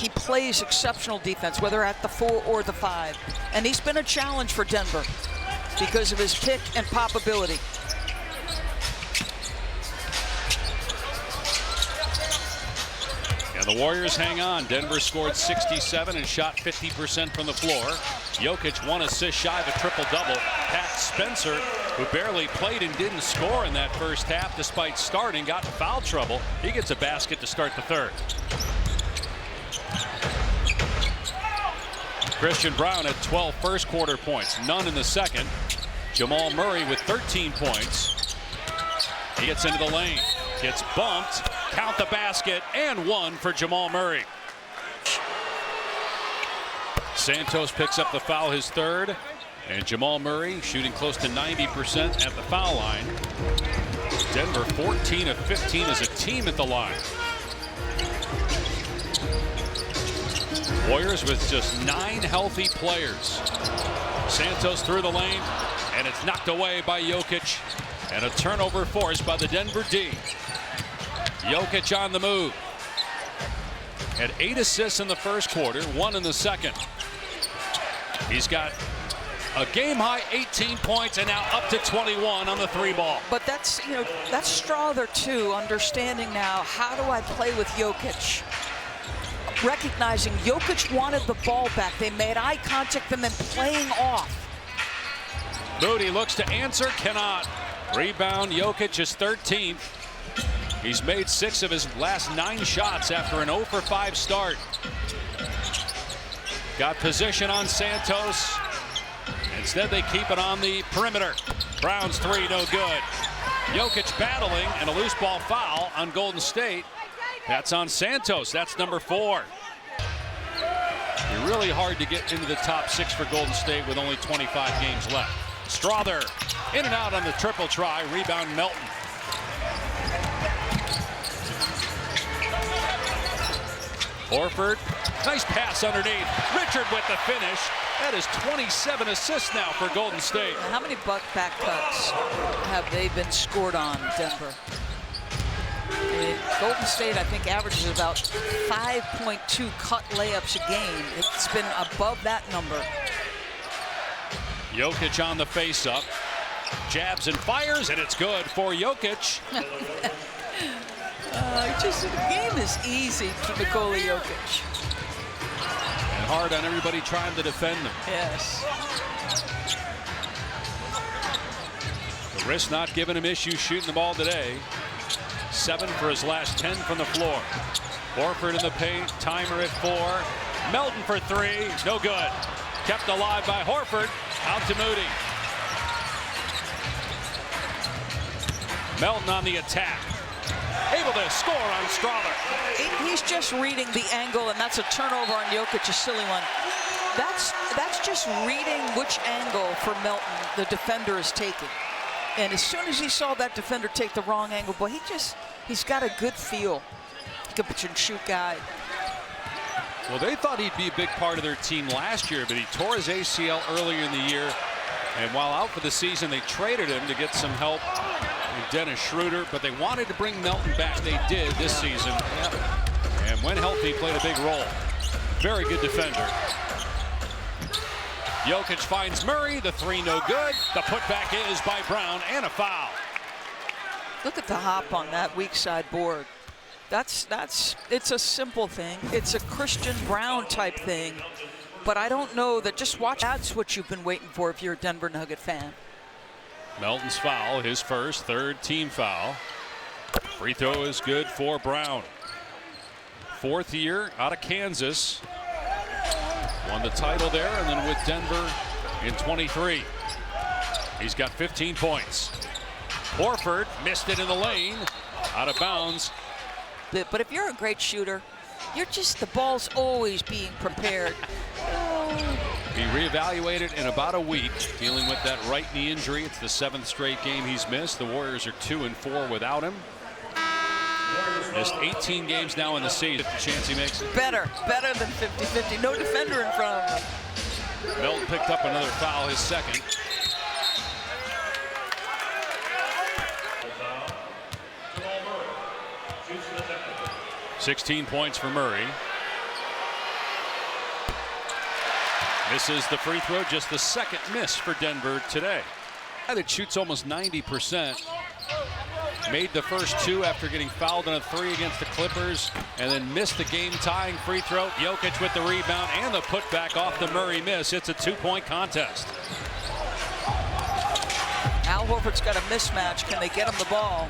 He plays exceptional defense, whether at the 4 or the 5. And he's been a challenge for Denver because of his pick and pop ability. And the Warriors hang on. Denver scored 67 and shot 50% from the floor. Jokic 1 assist shy of a triple-double. Pat Spencer, who barely played and didn't score in that first half despite starting, got in foul trouble. He gets a basket to start the third. Christian Braun had 12 first quarter points, none in the second. Jamal Murray with 13 points. He gets into the lane, gets bumped, count the basket, and one for Jamal Murray. Santos picks up the foul, his third, and Jamal Murray shooting close to 90% at the foul line. Denver 14 of 15 as a team at the line. Warriors with just 9 healthy players. Santos through the lane, and it's knocked away by Jokic, and a turnover forced by the Denver D. Jokic on the move. Had 8 assists in the first quarter, 1 in the second. He's got a game-high 18 points and now up to 21 on the 3-ball. But that's, you know, that's Strother too, understanding now, how do I play with Jokic? Recognizing Jokic wanted the ball back. They made eye contact and then playing off. Moody looks to answer, cannot. Rebound, Jokic is 13th. He's made 6 of his last 9 shots after an 0 for 5 start. Got position on Santos. Instead, they keep it on the perimeter. Brown's 3, no good. Jokic battling, and a loose ball foul on Golden State. That's on Santos. That's number 4. You're really hard to get into the top 6 for Golden State with only 25 games left. Strother in and out on the triple try. Rebound Melton. Horford, nice pass underneath. Richard with the finish. That is 27 assists now for Golden State. How many back cuts have they been scored on, Denver? I mean, Golden State, I think, averages about 5.2 cut layups a game. It's been above that number. Jokic on the face-up. Jabs and fires, and it's good for Jokic. Just the game is easy for Nikola Jokic. And hard on everybody trying to defend him. Yes. The wrist not giving him issues shooting the ball today. 7 for his last 10 from the floor. Horford in the paint, timer at 4. Melton for 3, no good. Kept alive by Horford, out to Moody. Melton on the attack. Able to score on Strother. He's just reading the angle, and that's a turnover on Jokic, a silly one. That's just reading which angle for Melton the defender is taking. And as soon as he saw that defender take the wrong angle, boy, he's got a good feel. Good pitch and shoot guy. Well, they thought he'd be a big part of their team last year, but he tore his ACL earlier in the year. And while out for the season, they traded him to get some help in Dennis Schroeder, but they wanted to bring Melton back. They did this season. Yep. And when healthy, played a big role. Very good defender. Jokic finds Murray, the 3 no good. The putback is by Brown, and a foul. Look at the hop on that weak side board. It's a simple thing. It's a Christian Braun type thing. But I don't know that, just watch, that's what you've been waiting for if you're a Denver Nugget fan. Melton's foul, his first, 3rd team foul. Free throw is good for Brown. 4th year out of Kansas. Won the title there, and then with Denver in 23. He's got 15 points. Horford missed it in the lane, out of bounds. But if you're a great shooter, the ball's always being prepared. Be reevaluated in about a week, dealing with that right knee injury. It's the 7th straight game he's missed. The Warriors are 2-4 without him. Missed 18 games now in the season. Chance he makes it. Better than 50-50. No defender in front of him. Melton picked up another foul, his second. .16 points for Murray. Misses the free throw, just the second miss for Denver today. That shoots almost 90%. Made the first two after getting fouled on a three against the Clippers, and then missed the game-tying free throw. Jokic with the rebound and the putback off the Murray miss. It's a two-point contest. Al Horford's got a mismatch. Can they get him the ball?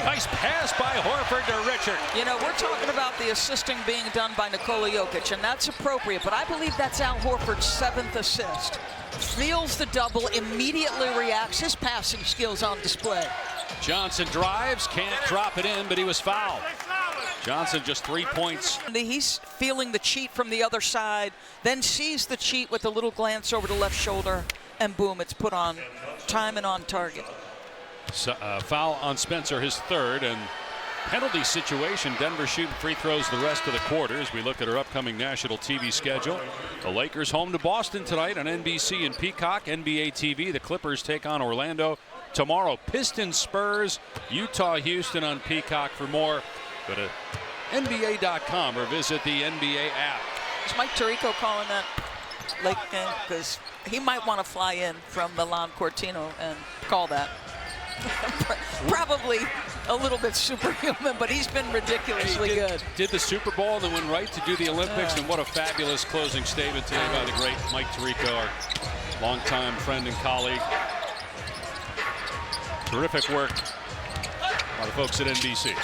Nice pass by Horford to Richard. You know, we're talking about the assisting being done by Nikola Jokic, and that's appropriate, but I believe that's Al Horford's 7th assist. Feels the double, immediately reacts. His passing skills on display. Johnson drives, can't drop it in, but he was fouled. Johnson just 3 points. He's feeling the cheat from the other side, then sees the cheat with a little glance over the left shoulder, and boom, it's put on time and on target. So, foul on Spencer, his third, and penalty situation. Denver shooting free throws the rest of the quarter as we look at our upcoming national TV schedule. The Lakers home to Boston tonight on NBC and Peacock. NBA TV, the Clippers take on Orlando tomorrow. Pistons, Spurs, Utah, Houston on Peacock. For more, go to NBA.com or visit the NBA app. Is Mike Tirico calling that Lake game? Because he might want to fly in from Milan Cortino and call that. Probably a little bit superhuman, but he's been ridiculously good. Did the Super Bowl and then went right to do the Olympics, and what a fabulous closing statement today by the great Mike Tirico, our longtime friend and colleague. Terrific work by the folks at NBC.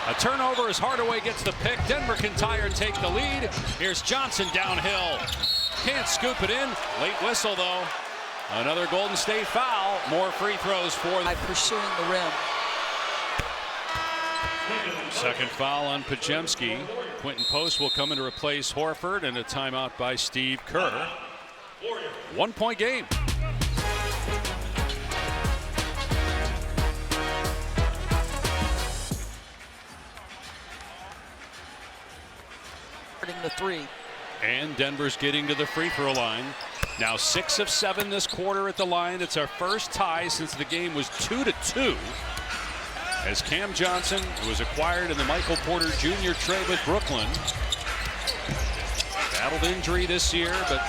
A turnover as Hardaway gets the pick. Denver can tie or take the lead. Here's Johnson downhill. Can't scoop it in. Late whistle, though. Another Golden State foul. More free throws for by pursuing the rim. Second foul on Podziemski. Quentin Post will come in to replace Horford, and a timeout by Steve Kerr. 1 point game. The three. And Denver's getting to the free throw line. Now 6 of 7 this quarter at the line. It's our first tie since the game was 2-2. As Cam Johnson, who was acquired in the Michael Porter Jr. trade with Brooklyn, battled injury this year, but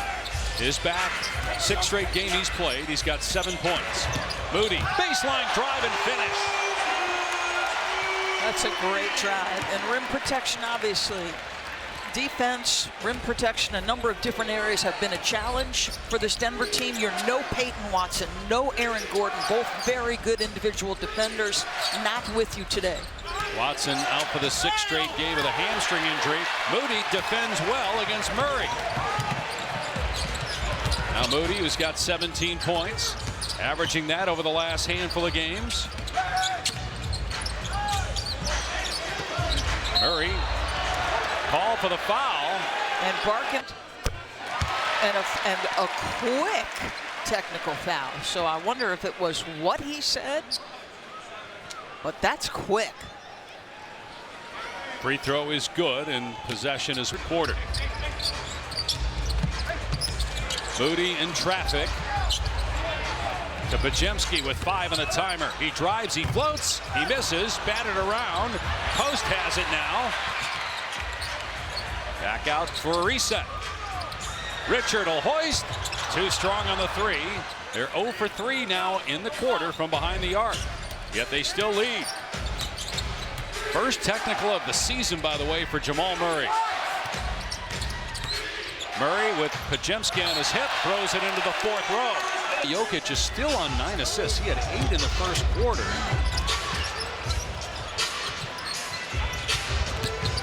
is back. 6th straight game he's played. He's got 7 points. Moody, baseline drive and finish. That's a great drive. And rim protection, obviously. Defense, rim protection, a number of different areas have been a challenge for this Denver team. You're no Peyton Watson, no Aaron Gordon, both very good individual defenders, not with you today. Watson out for the 6th straight game with a hamstring injury. Moody defends well against Murray. Now Moody, who's got 17 points, averaging that over the last handful of games. Murray. Call for the foul. And Barkin, and a quick technical foul. So I wonder if it was what he said, but that's quick. Free throw is good, and possession is recorded. Moody in traffic. To Podziemski with 5 on the timer. He drives, he floats, he misses, batted around. Post has it now. Back out for a reset. Richard will hoist. Too strong on the 3. They're 0 for 3 now in the quarter from behind the arc. Yet they still lead. First technical of the season, by the way, for Jamal Murray. Murray with Podziemski on his hip, throws it into the 4th row. Jokic is still on 9 assists. He had 8 in the first quarter.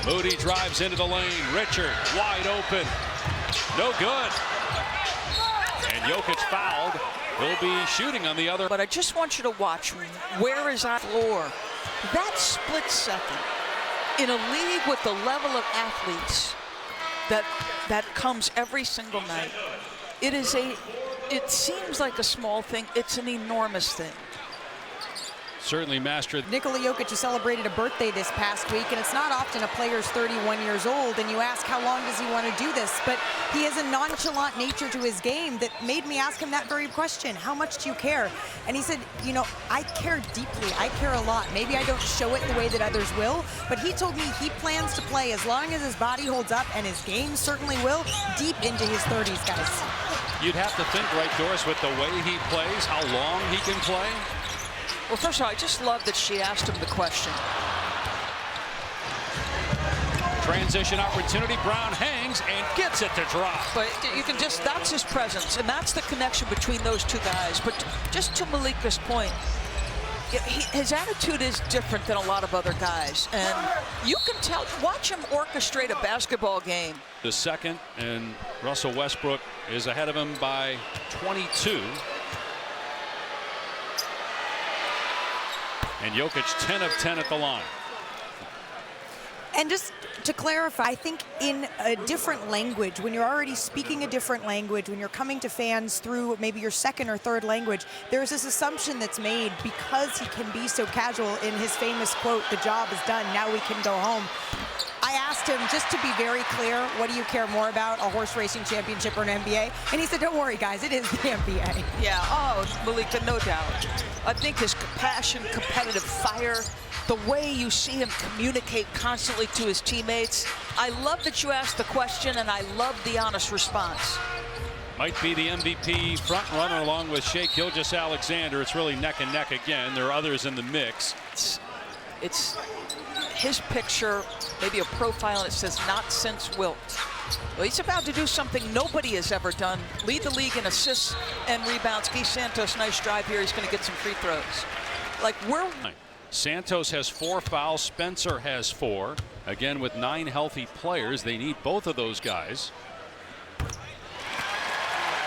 Moody drives into the lane. Richard wide open. No good. And Jokic fouled. He'll be shooting on the other. But I just want you to watch where is our floor. That split second in a league with the level of athletes that comes every single night. It seems like a small thing. It's an enormous thing. certainly mastered. Nikola Jokic has celebrated a birthday this past week, and it's not often a player's 31 years old, and you ask how long does he want to do this, but he has a nonchalant nature to his game that made me ask him that very question. How much do you care? And he said, you know, I care deeply. I care a lot. Maybe I don't show it the way that others will, but he told me he plans to play as long as his body holds up, and his game certainly will, deep into his 30s, guys. You'd have to think, right, Doris, with the way he plays, how long he can play. Well, first of all, I just love that she asked him the question. Transition opportunity. Brown hangs and gets it to drop. But you can just, that's his presence, and that's the connection between those two guys. But just to Malika's point, his attitude is different than a lot of other guys. And you can tell, watch him orchestrate a basketball game. The second, and Russell Westbrook is ahead of him by 22. And Jokic 10 of 10 at the line. And just to clarify, I think in a different language, when you're already speaking a different language, when you're coming to fans through maybe your second or third language, there's this assumption that's made because he can be so casual in his famous quote, "The job is done, now we can go home." I asked him, just to be very clear, what do you care more about, a horse racing championship or an NBA? And he said, don't worry, guys, it is the NBA. Yeah, oh, Malika, no doubt. I think his passion, competitive fire, the way you see him communicate constantly to his teammates. I love that you asked the question, and I love the honest response. Might be the MVP front runner along with Shai Gilgeous-Alexander. It's really neck and neck again. There are others in the mix. It's his picture, maybe a profile, and it says, "Not since Wilt." Well, he's about to do something nobody has ever done. Lead the league in assists and rebounds. Guy Santos, nice drive here. He's going to get some free throws. Like, Santos has 4 fouls. Spencer has 4. Again, with 9 healthy players, they need both of those guys.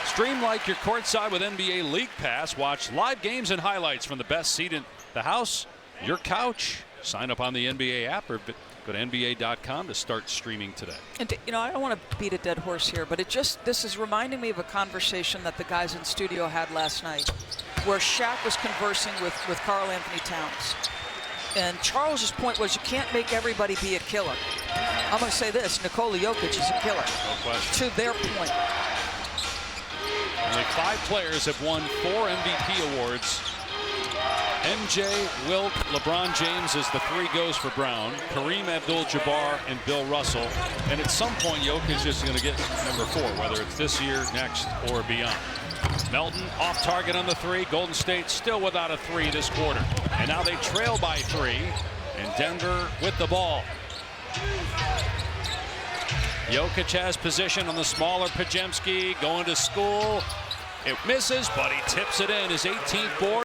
Stream like you're courtside with NBA League Pass. Watch live games and highlights from the best seat in the house, your couch. Sign up on the NBA app or go to NBA.com to start streaming today. And you know, I don't want to beat a dead horse here, but this is reminding me of a conversation that the guys in studio had last night, where Shaq was conversing with Karl Anthony Towns. And Charles's point was, you can't make everybody be a killer. I'm going to say this, Nikola Jokic is a killer. No question. To their point. Only 5 players have won 4 MVP awards. MJ, Wilt, LeBron James as the 3 goes for Brown, Kareem Abdul-Jabbar, and Bill Russell. And at some point, Jokic is going to get number 4, whether it's this year, next, or beyond. Melton off target on the 3. Golden State still without a 3 this quarter. And now they trail by 3. And Denver with the ball. Jokic has position on the smaller Pajemski, going to school. It misses, but he tips it in. His 18th board.